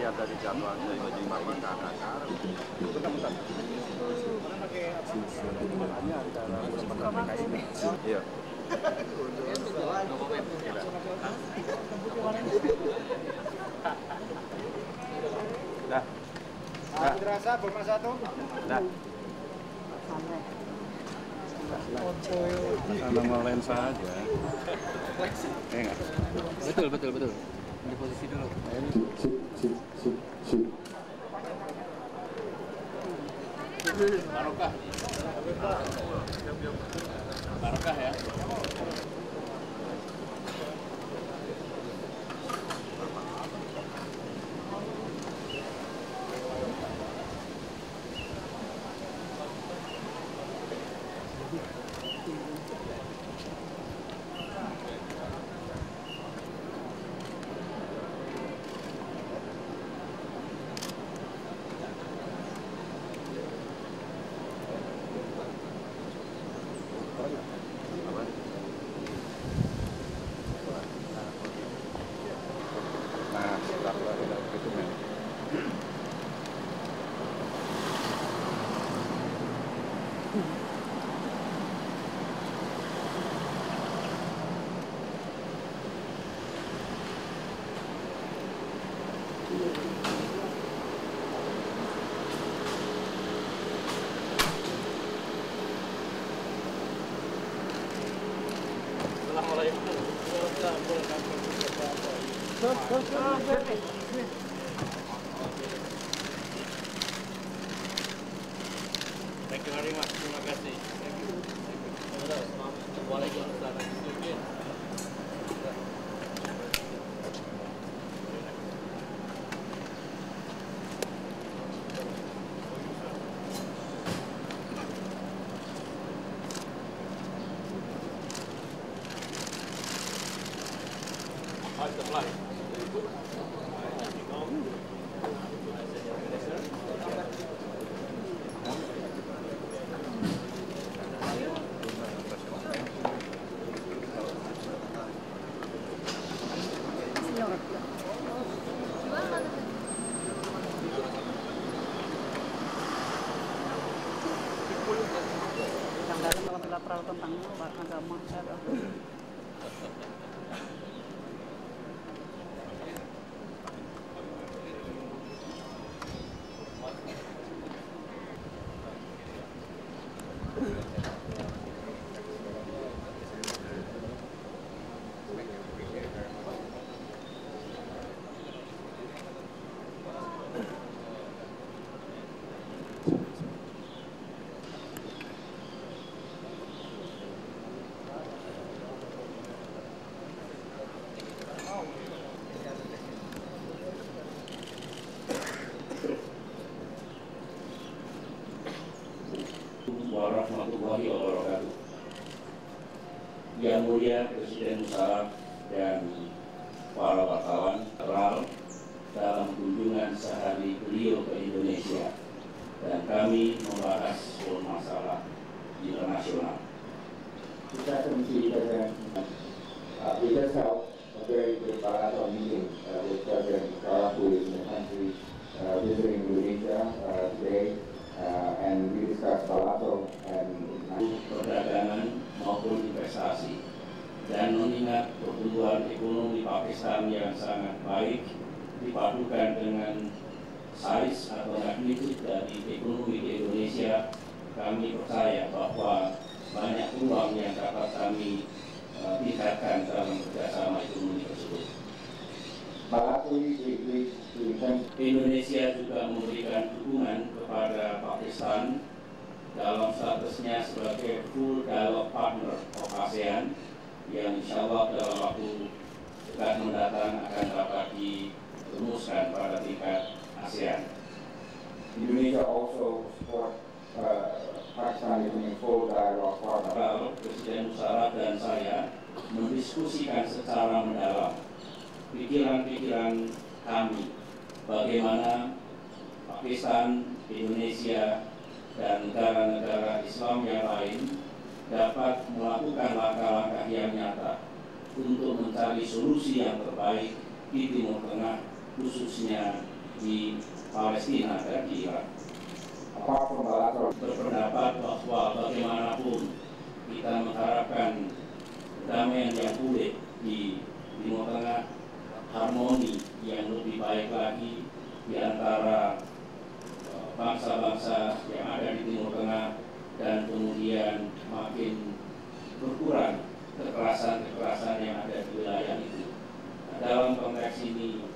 lihat dari jadwalnya ini Bapak Kakak. Bentar. Mana pakai apa? Hubungannya antara lembaga PKI ini. Iya. Dah. Dirasa Boma 1. Dah. Nama lensa aja. Enggak. Betul. Di posisi dulu. Barokah ya. Thank you very much. Terima kasih. Thank you. Waalaikumsalam. How's the flight? Yang dalam kalau bilateral tentang agama saya warahmatullahi wabarakatuh. Yang mulia Presiden Musharraf dan para wartawan dalam kunjungan sehari beliau ke Indonesia, dan kami membahas masalah internasional. Kita consider we just held a very good bilateral meeting with President Musharraf, who is in the country visiting Indonesia today. And we discussed bilateral and perdagangan maupun investasi, dan mengingat pertumbuhan ekonomi Pakistan yang sangat baik dipadukan dengan size atau magnitude dari ekonomi di Indonesia, kami percaya bahwa banyak peluang yang dapat kami tingkatkan dalam kerjasama ekonomi tersebut. Indonesia juga memberikan dukungan kepada Pakistan dalam statusnya sebagai full dialogue partner of ASEAN, yang insya Allah dalam waktu dekat mendatang akan dapat dirumuskan pada tingkat ASEAN. Indonesia also support Pakistan in full dialogue partner. Presiden Musharraf dan saya mendiskusikan secara mendalam pikiran-pikiran kami bagaimana Pakistan, Indonesia, dan negara-negara Islam yang lain dapat melakukan langkah-langkah yang nyata untuk mencari solusi yang terbaik di Timur Tengah, khususnya di Palestina dan di Irak. Apart from bilateral, Berpendapat bahwa bagaimanapun kita mengharapkan perdamaian yang pulih di Timur Tengah, harmoni yang lebih baik lagi di antara bangsa-bangsa yang ada di Timur Tengah, dan kemudian makin berkurang kekerasan-kekerasan yang ada di wilayah itu. Nah, dalam konteks ini,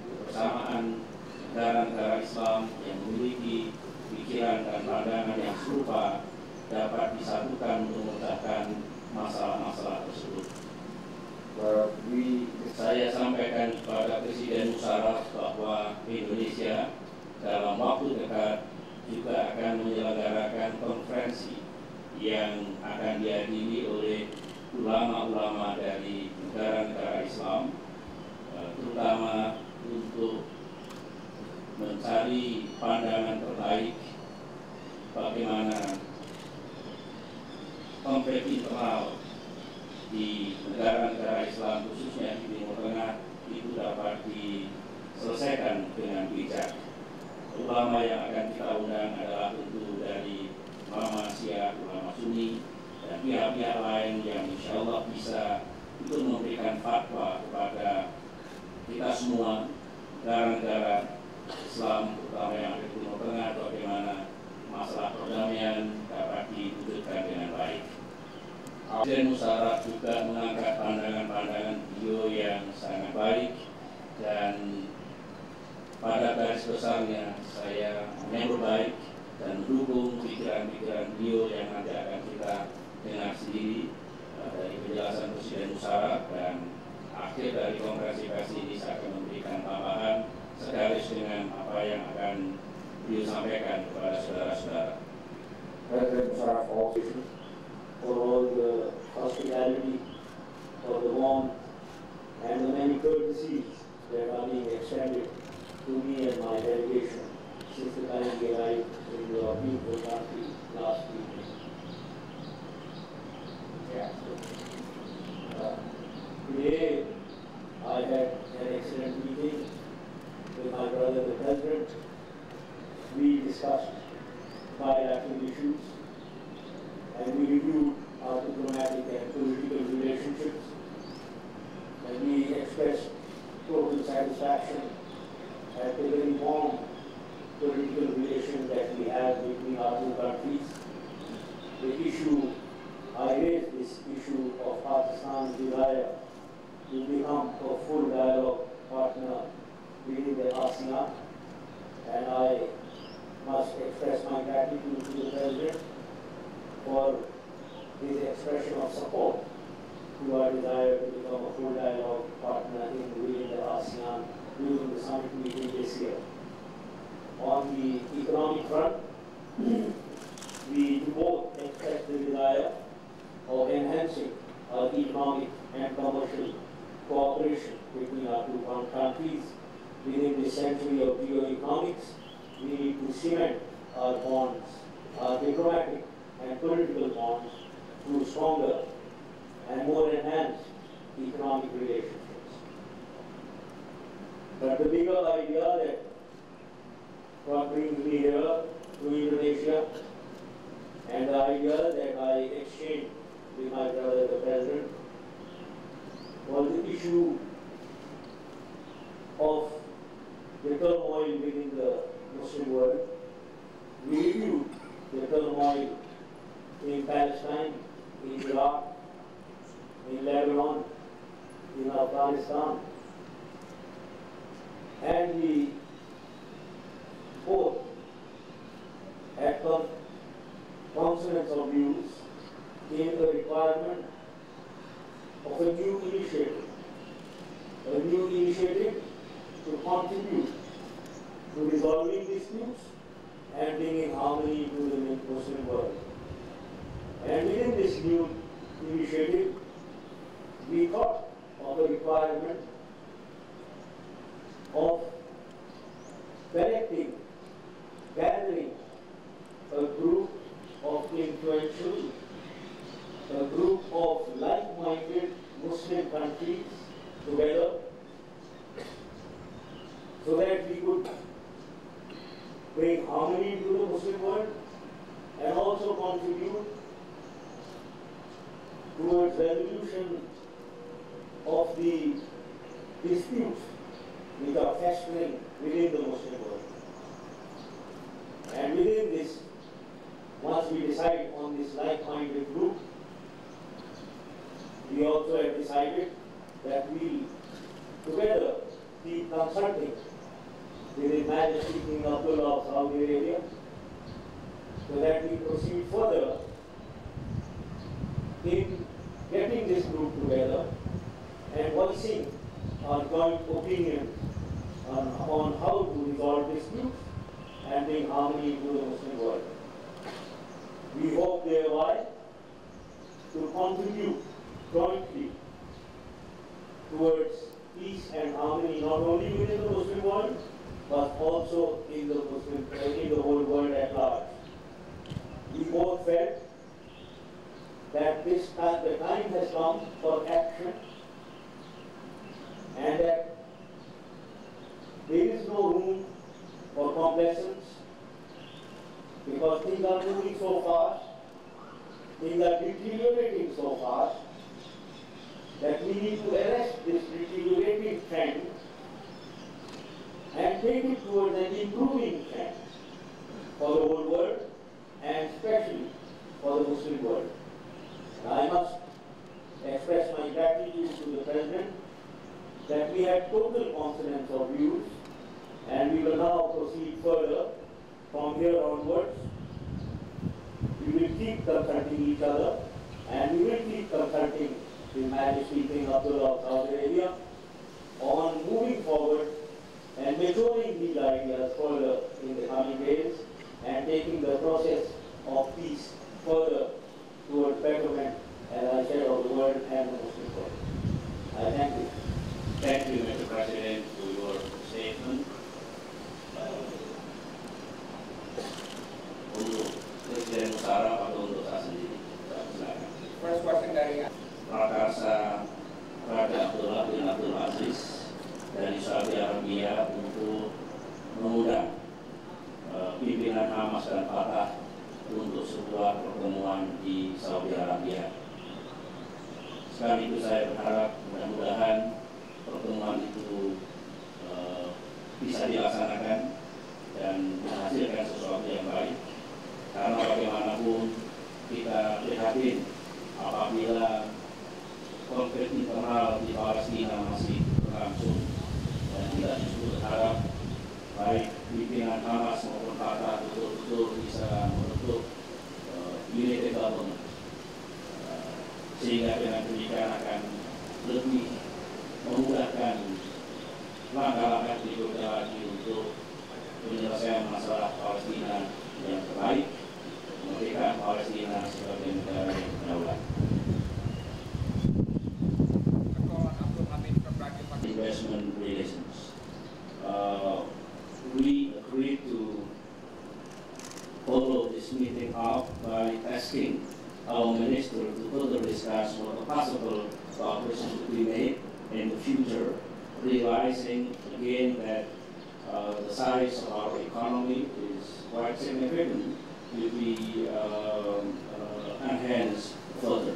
kebersamaan negara-negara Islam yang memiliki pikiran dan pandangan yang serupa dapat disatukan untuk memecahkan masalah-masalah tersebut. Saya sampaikan kepada Presiden Musharraf bahwa Indonesia dalam waktu dekat juga akan menyelenggarakan konferensi yang akan dihadiri oleh ulama-ulama dari negara-negara Islam, terutama untuk mencari pandangan terbaik bagaimana konflik internal di negara-negara Islam, khususnya di Timur Tengah, itu dapat diselesaikan dengan bijak. Ulama yang akan kita undang adalah tentu dari ulama Syiah, ulama Sunni, dan pihak-pihak lain yang insya Allah bisa ikut memberikan fatwa kepada kita semua, negara-negara Islam, terutama yang ada di Timur Tengah, bagaimana masalah perdamaian dapat diwujudkan dengan baik. Presiden Musharraf juga mengangkat pandangan-pandangan beliau yang sangat baik, dan pada garis besarnya saya menyambut baik dan mendukung pikiran-pikiran beliau yang nanti akan kita dengar sendiri dari penjelasan Presiden Musharraf, dan akhir dari konferensi pers ini saya akan memberikan tambahan segaris dengan apa yang akan beliau sampaikan kepada saudara-saudara. President Musharraf also for all the hospitality, for the warmth, and the many courtesies that are being extended to me and my delegation since the time we arrived in your beautiful country last evening. Yeah. Today, I had an excellent meeting with my brother, the President. We discussed bilateral issues, and we reviewed our diplomatic and political relationships, and we expressed total satisfaction at the very warm political relations that we have between our two countries. The issue, I raised this issue of Pakistan's desire to become a full dialogue partner within the ASEAN, and I must express my gratitude to the President for his expression of support to our desire to become a full dialogue partner within the ASEAN during the summit meeting this year. On the economic front, we both express the desire of enhancing our economic and commercial cooperation between our two countries. Within this century of geoeconomics, we need to cement our bonds, our diplomatic and political bonds, through stronger and more enhanced economic relationships. But the bigger idea that what brings me here to Indonesia, and the idea that I exchanged with my brother, the President, was the issue of the turmoil within the Muslim world. We reviewed the turmoil in Palestine, in Iraq, in Lebanon, in Afghanistan, and we both had consonance of views in the requirement of a new initiative to contribute to resolving disputes and bringing harmony to the Muslim world. And within this new initiative, we thought of the requirement of gathering a group of influential, a group of like-minded Muslim countries together, so that we could bring harmony to the Muslim world and also contribute towards resolution of the disputes which are festering within the Muslim world. And within this, once we decide on this like-minded group, we also have decided that we together keep consulting with His Majesty King Abdullah of Saudi Arabia, so that we proceed further in getting this group together and voicing our joint opinion on how to resolve disputes and bring harmony to the Muslim world. We hope thereby to contribute jointly towards peace and harmony not only within the Muslim world but also in the whole world at large. We both felt that the time has come for action and that there is no room for complacence because things are moving so fast, things are deteriorating so fast that we need to arrest this deteriorating trend and take it towards an improving trend for the whole world and especially for the Muslim world. And I must express my gratitude to the President that we had total confidence of views and we will now proceed further from here onwards. We will keep consulting each other and we will keep consulting His Majesty King Abdullah of Saudi Arabia on moving forward and maturing these ideas further in the coming days and taking the process of peace further towards betterment, as I said, of the world and the Muslim world. I thank you. Thank you, Mr. President, for your statement. Untuk Presiden Musara atau untuk saya sendiri? Silakan. First question dari Prakarsa Raja Abdullah bin Abdul Aziz dari Saudi Arabia untuk mengundang pimpinan Hamas dan Fatah untuk sebuah pertemuan di Saudi Arabia. Sekaligus saya berharap mudah-mudahan pertemuan itu bisa dilaksanakan dan menghasilkan sesuatu yang baik. Karena bagaimanapun kita prihatin apabila konflik internal di Palestina masih berlangsung dan kita justru berharap baik pimpinan Hamas maupun Fatah betul-betul bisa membentuk united government sehingga dengan demikian akan lebih memudahkan langkah-langkah berikutnya lagi untuk penyelesaian masalah Palestina yang terbaik, memerdekakan Palestina sebagai negara yang berdaulat. Investment relations. We agreed to follow this meeting up by asking our minister to further discuss what the possible cooperation could be made in the future, realizing again that the size of our economy is quite significant to be enhanced further.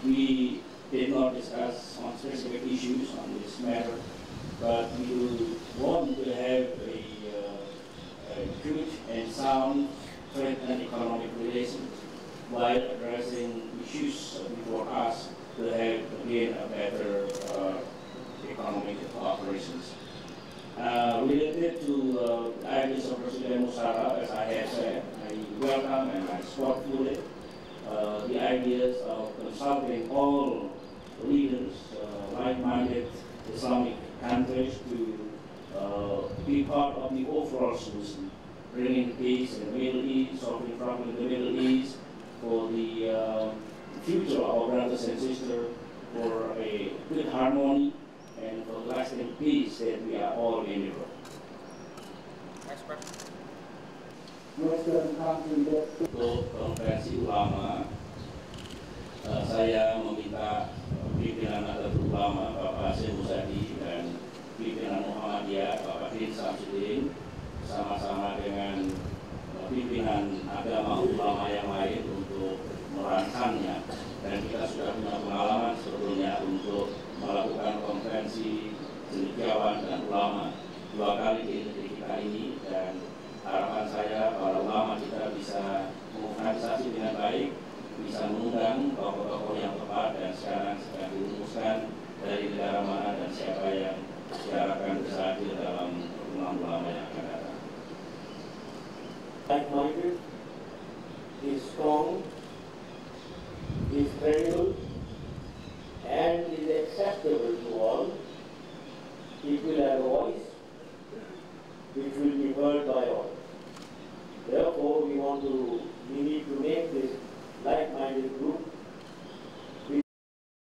We did not discuss on specific issues on this matter, but we want to have a good and sound trade and economic relations while addressing issues before us to have again a better economic operations. Related to ideas of President Musharraf, as I have said, I welcome and I support fully the ideas of consulting all leaders, like-minded Islamic countries to be part of the overall solution, bringing peace in the Middle East, solving problems in the Middle East, for the future of our brothers and sisters, for a good harmony, and for lasting peace that we are all in Europe. Next question. Untuk konferensi ulama, saya meminta pimpinan Nahdlatul Ulama Bapak Syekh Muzadi dan pimpinan Muhammadiyah Bapak Din Samsudin bersama-sama dengan pimpinan agama ulama yang lain untuk merancangnya, dan kita sudah punya pengalaman sebetulnya untuk melakukan konferensi cendekiawan dan ulama 2 kali di negeri kita ini, dan harapan saya para ulama kita bisa mengorganisasi dengan baik, bisa mengundang tokoh-tokoh yang tepat, dan sekarang sedang dirumuskan dari negara mana dan siapa yang diharapkan bisa hadir dalam pertemuan ulama yang akan datang. Like-minded, is strong, is credible, and is acceptable to all. It will have a voice which will be heard by all. Therefore, we need to make this